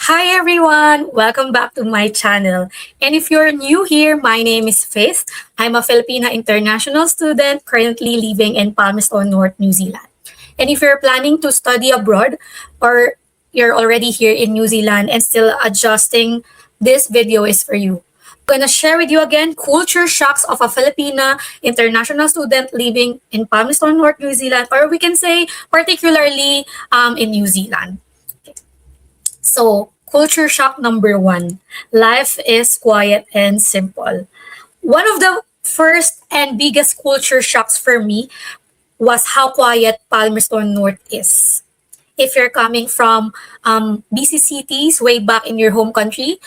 Hi everyone! Welcome back to my channel. And if you're new here, my name is Faith. I'm a Filipina international student currently living in Palmerston North, New Zealand. And if you're planning to study abroad or you're already here in New Zealand and still adjusting, this video is for you. I'm gonna share with you again culture shocks of a Filipina international student living in Palmerston North, New Zealand, or we can say particularly in New Zealand. So, culture shock number one, life is quiet and simple. One of the first and biggest culture shocks for me was how quiet Palmerston North is. If you're coming from busy cities way back in your home country,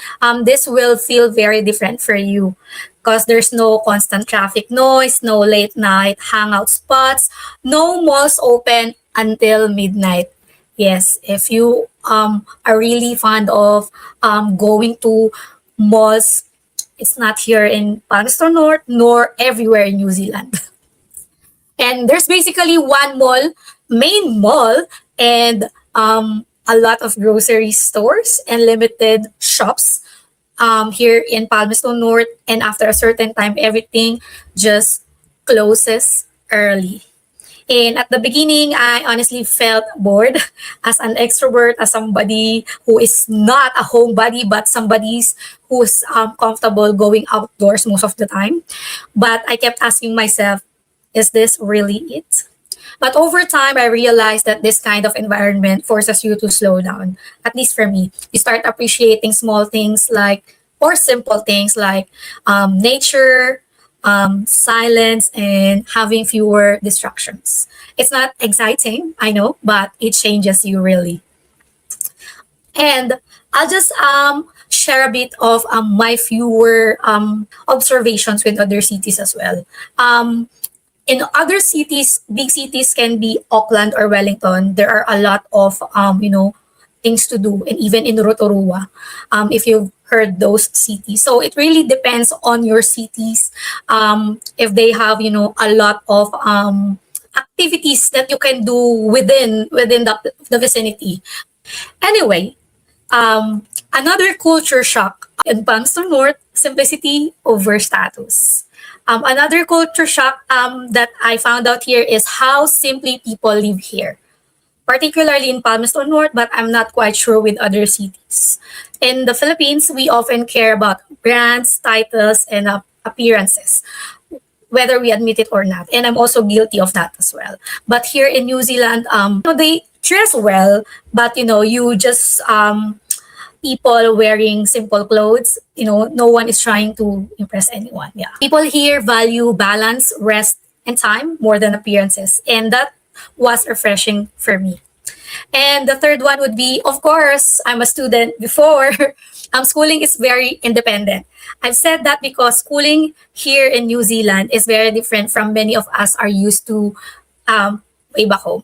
this will feel very different for you because there's no constant traffic noise, no late night hangout spots, no malls open until midnight. Yes, if you are really fond of going to malls, it's not here in Palmerston North nor everywhere in New Zealand. And there's basically one mall, main mall, and a lot of grocery stores and limited shops here in Palmerston North. And after a certain time, everything just closes early. And at the beginning, I honestly felt bored as an extrovert, as somebody who is not a homebody, but somebody who's comfortable going outdoors most of the time. But I kept asking myself, is this really it? But over time, I realized that this kind of environment forces you to slow down. At least for me, you start appreciating small things or simple things like nature, silence, and having fewer distractions. It's not exciting, I know, but it changes you really. And I'll just share a bit of my fewer observations with other cities as well. In other cities, big cities can be Auckland or Wellington. There are a lot of things to do, and even in Rotorua, if you've heard those cities. So it really depends on your cities. If they have a lot of activities that you can do within the vicinity. Anyway, another culture shock in Palmerston North: simplicity over status. Another culture shock that I found out here is how simply people live here, particularly in Palmerston North, but I'm not quite sure with other cities. In the Philippines, we often care about brands, titles, and appearances, whether we admit it or not. And I'm also guilty of that as well. But here in New Zealand, they dress well, but you just people wearing simple clothes. No one is trying to impress anyone. Yeah. People here value balance, rest, and time more than appearances. And that was refreshing for me. And the third one would be, of course, I'm a student before. Schooling is very independent. I've said that because schooling here in New Zealand is very different from many of us are used to way back home.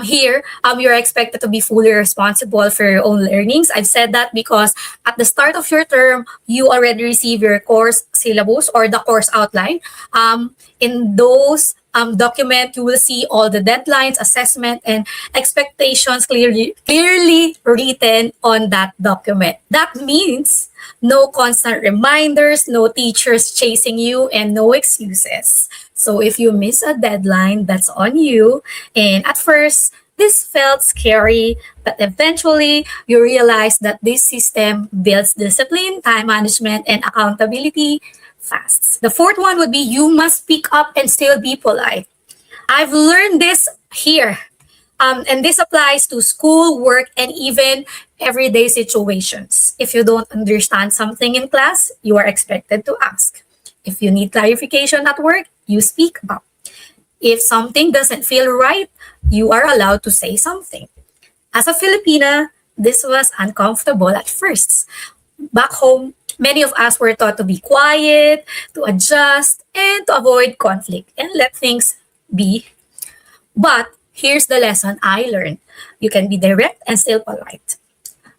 Here, you're expected to be fully responsible for your own learnings. I've said that because at the start of your term, you already receive your course syllabus or the course outline. In those document, you will see all the deadlines, assessment, and expectations clearly written on that document. That means no constant reminders, no teachers chasing you, and no excuses. So if you miss a deadline, that's on you. And at first, this felt scary, but eventually you realize that this system builds discipline, time management, and accountability fast. The fourth one would be you must speak up and still be polite. I've learned this here. And this applies to school, work, and even everyday situations. If you don't understand something in class, you are expected to ask. If you need clarification at work, you speak up. If something doesn't feel right, you are allowed to say something. As a Filipina, this was uncomfortable at first. Back home, many of us were taught to be quiet, to adjust, and to avoid conflict and let things be. But here's the lesson I learned. You can be direct and still polite.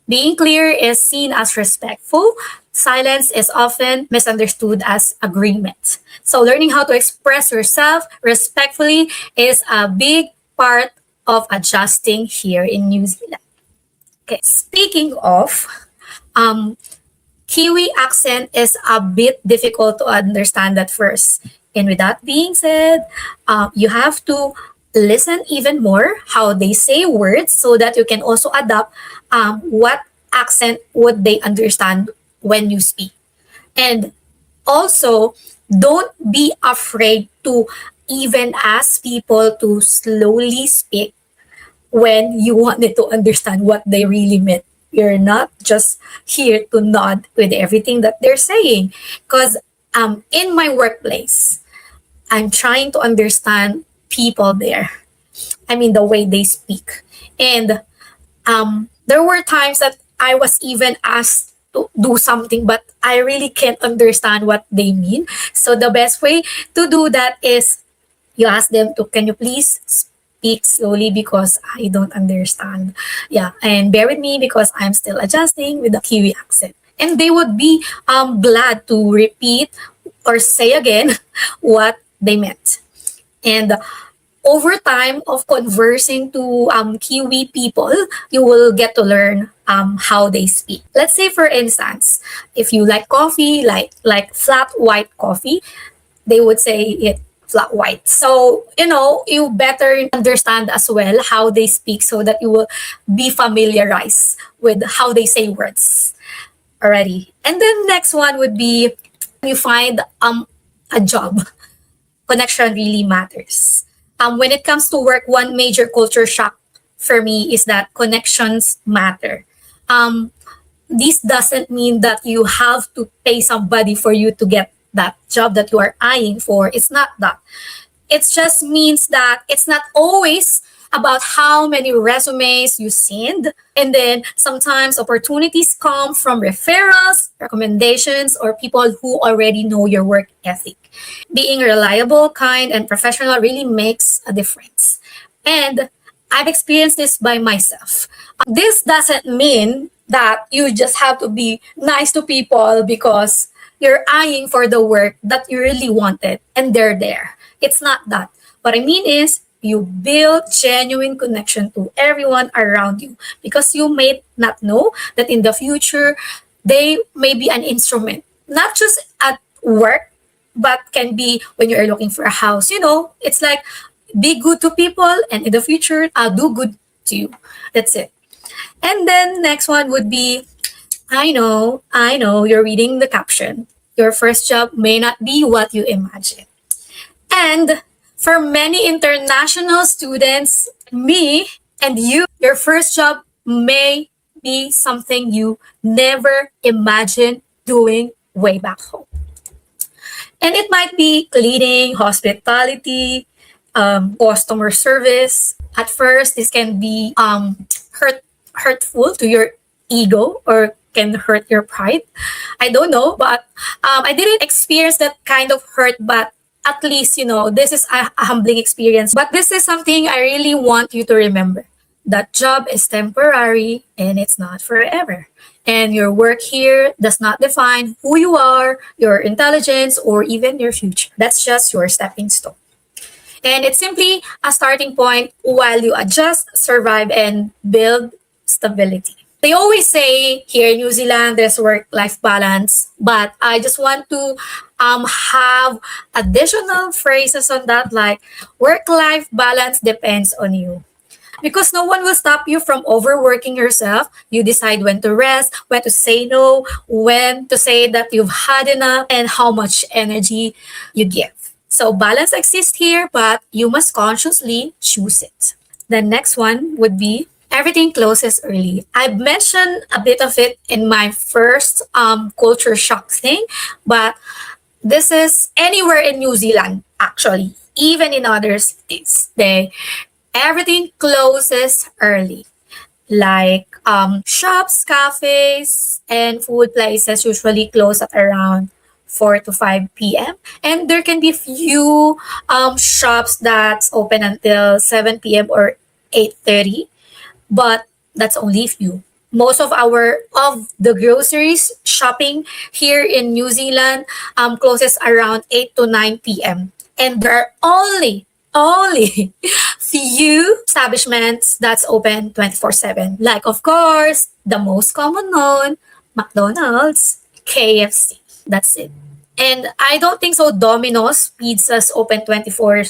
Being clear is seen as respectful. Silence is often misunderstood as agreement. So learning how to express yourself respectfully is a big part of adjusting here in New Zealand. Okay, speaking of, um, Kiwi accent is a bit difficult to understand at first. And with that being said, you have to listen even more how they say words so that you can also adapt what accent would they understand when you speak. And also, don't be afraid to even ask people to slowly speak when you wanted to understand what they really meant. You're not just here to nod with everything that they're saying. Because in my workplace, I'm trying to understand people there. I mean, the way they speak. And there were times that I was even asked to do something, but I really can't understand what they mean. So the best way to do that is you ask them to, can you please speak slowly because I don't understand. Yeah, and bear with me because I'm still adjusting with the Kiwi accent. And they would be glad to repeat or say again what they meant. And over time of conversing to Kiwi people, you will get to learn how they speak. Let's say, for instance, if you like coffee, like flat white coffee, they would say it flat white. So, you better understand as well how they speak so that you will be familiarized with how they say words already. And then next one would be you find a job. Connection really matters. When it comes to work, one major culture shock for me is that connections matter. Um, this doesn't mean that you have to pay somebody for you to get that job that you are eyeing for. It's not that. It just means that it's not always about how many resumes you send. And then sometimes opportunities come from referrals, recommendations, or people who already know your work ethic. Being reliable, kind, and professional really makes a difference. And I've experienced this by myself. This doesn't mean that you just have to be nice to people because you're eyeing for the work that you really wanted and they're there. It's not that. What I mean is you build genuine connection to everyone around you because you may not know that in the future they may be an instrument, not just at work, but can be when you're looking for a house. It's like be good to people and in the future I'll do good to you. That's it. And then next one would be I know you're reading the caption. Your first job may not be what you imagine. And for many international students, me and you, your first job may be something you never imagined doing way back home. And it might be cleaning, hospitality, customer service. At first, this can be hurtful to your ego or can hurt your pride. I don't know, but I didn't experience that kind of hurt, but at least, this is a humbling experience. But this is something I really want you to remember. That job is temporary and it's not forever. And your work here does not define who you are, your intelligence, or even your future. That's just your stepping stone. And it's simply a starting point while you adjust, survive, and build stability. They always say here in New Zealand there's work-life balance, but I just want to have additional phrases on that, like work-life balance depends on you. Because no one will stop you from overworking yourself. You decide when to rest, when to say no, when to say that you've had enough, and how much energy you give. So balance exists here, but you must consciously choose it. The next one would be everything closes early. I've mentioned a bit of it in my first culture shock thing, but this is anywhere in New Zealand, actually, even in other states. Everything closes early. Like shops, cafes, and food places usually close at around 4 to 5 p.m. And there can be few shops that's open until 7 p.m. or 8:30, but that's only few. Most of the groceries shopping here in New Zealand closes around 8 to 9 p.m. And there are only only few establishments that's open 24/7. Like, of course, the most common known, McDonald's, KFC. That's it. And I don't think so Domino's pizzas open 24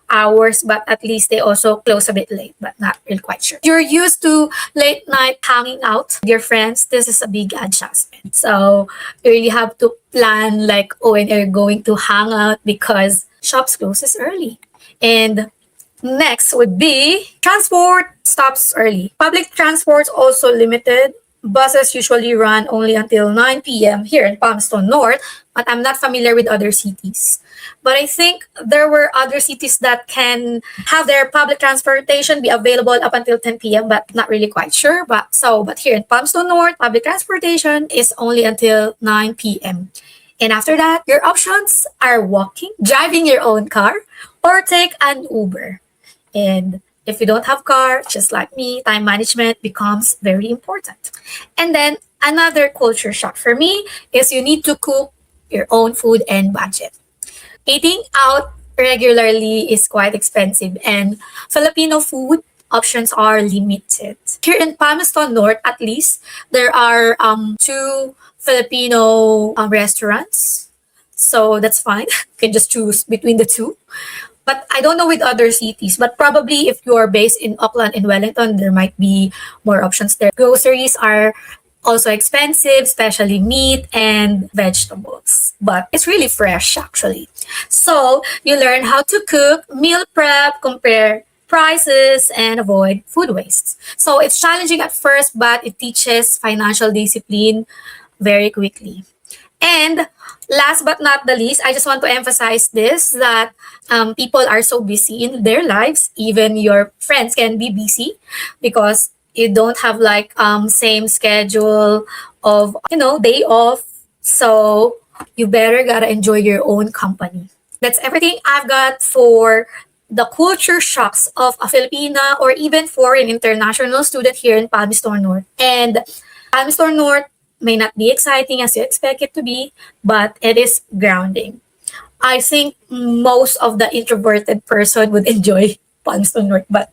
hours, but at least they also close a bit late, but not really quite sure. You're used to late night hanging out with your friends. This is a big adjustment. So you really have to plan like when you're going to hang out because shops closes early. And next would be transport stops early. Public transport's also limited. Buses usually run only until 9 p.m. here in Palmerston North, but I'm not familiar with other cities. But I think there were other cities that can have their public transportation be available up until 10 p.m., but not really quite sure. But here in Palmerston North, public transportation is only until 9 p.m. And after that, your options are walking, driving your own car, or take an Uber. And if you don't have car, just like me, time management becomes very important. And then another culture shock for me is you need to cook your own food and budget. Eating out regularly is quite expensive and Filipino food options are limited. Here in Palmerston North, at least, there are two Filipino restaurants. So that's fine. You can just choose between the two. But I don't know with other cities. But probably if you are based in Auckland and Wellington, there might be more options there. Groceries are also expensive, especially meat and vegetables. But it's really fresh actually. So you learn how to cook, meal prep, compare prices, and avoid food waste. So it's challenging at first, but it teaches financial discipline very quickly. And last but not the least, I just want to emphasize this that people are so busy in their lives. Even your friends can be busy because you don't have like same schedule of day off. So you better gotta enjoy your own company. That's everything I've got for the culture shocks of a Filipina or even for an international student here in Palmerston North. And Palmerston North may not be exciting as you expect it to be, but it is grounding. I think most of the introverted person would enjoy Palmerston North, but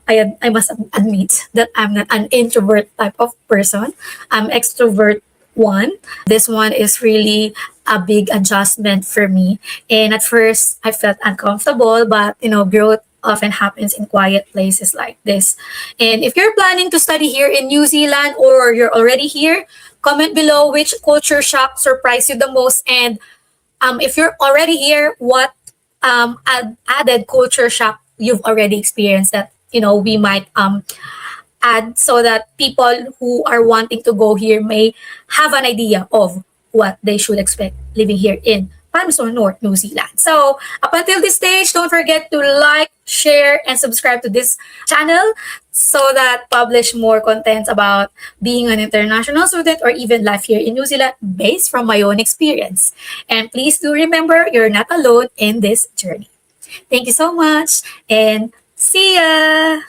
I must admit that I'm not an introvert type of person. I'm extrovert one. This one is really a big adjustment for me. And at first, I felt uncomfortable, but growth often happens in quiet places like this. And if you're planning to study here in New Zealand or you're already here, comment below which culture shock surprised you the most. And if you're already here, what added culture shock you've already experienced that we might add so that people who are wanting to go here may have an idea of what they should expect living here in Palmerston North, New Zealand. So up until this stage, don't forget to like, share, and subscribe to this channel so that publish more contents about being an international student or even life here in New Zealand based from my own experience. And please do remember, you're not alone in this journey. Thank you so much and see ya!